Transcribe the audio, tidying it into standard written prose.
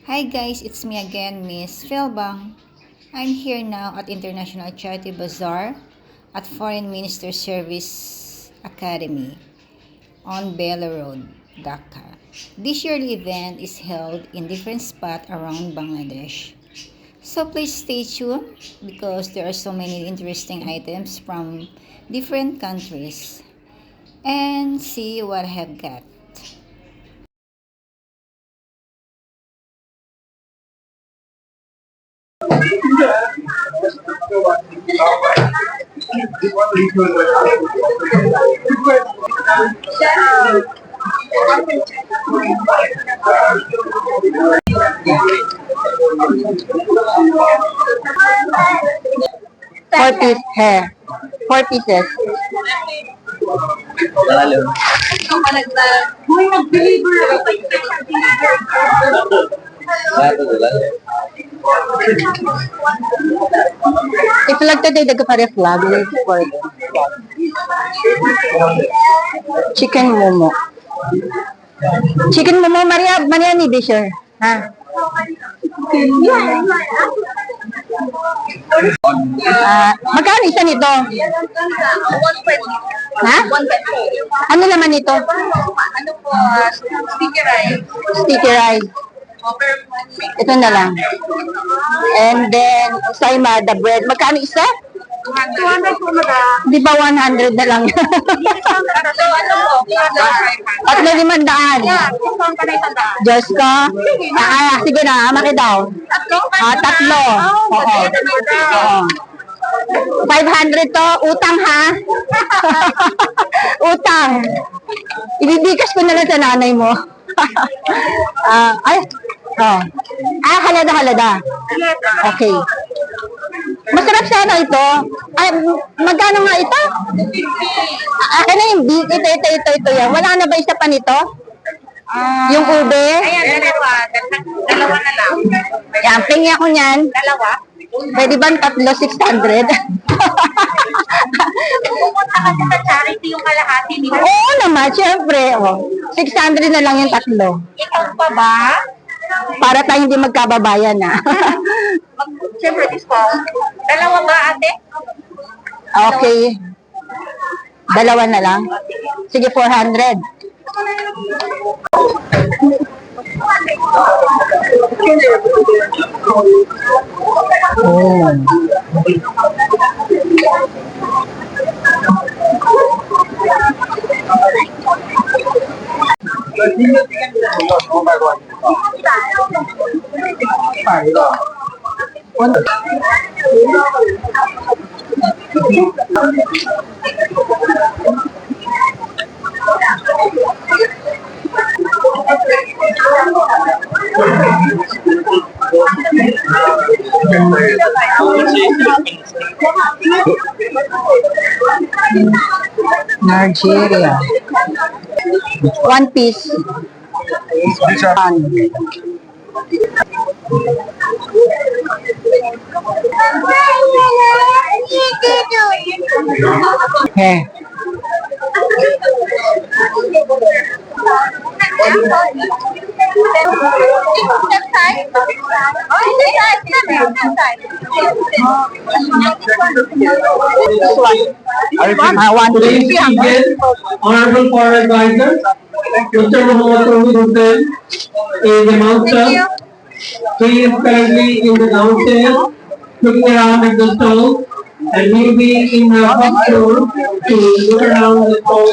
Hi guys, it's me again, Miss Philbang. I'm here now at International Charity Bazaar at Foreign Minister Service Academy on Bella Road, Dhaka. This yearly event is held in different spots around Bangladesh. So please stay tuned because there are so many interesting items from different countries and see what I have got. Four piece hair. 4 pieces. Iflag today daga pare flag for chicken momo. Chicken momo Maria ni Bisher. Ha? Magkano isa nito? Ha? Ano naman ito? Ano po, sticky rice. Sticky rice. Ito na lang. And then, Saima, the bread. Magkano isa? 200 po madam. Di ba 100 na lang? So ano po? At na 500. Discount ka na itandaan. Diyos ko. Sige na, makidaw. Tatlo. Oo. Oo. 500 to, utang ha? Utang. Ibibikas ko na lang sa nanay mo. Halada. Okay. Masarap sana ito. Ay, magkano nga ito? Akin na yung big. Ito yan. Wala na ba isa pa nito? Yung ube? Ayan, dalawa na lang. Yan, pingi ako niyan. Dalawa? Pwede ba tatlo, 600? Pupunta kasi sa charity yung kalahati nila. Oo naman, syempre. 600 na lang yung tatlo. Ikaw pa ba? Para tayo hindi magkababayan na. Siyempre, discount. Dalawa ba, ate? Okay. Dalawa na lang. Sige, 400. Oh. Nigeria. 1 piece. Hey. Today's weekend, Honorable Foreign Advisor, Mr. Muhammad Tawhid Hussain is amongst us. He is currently in the downstairs, looking around at the stall, and will be in the first floor to look around the stall.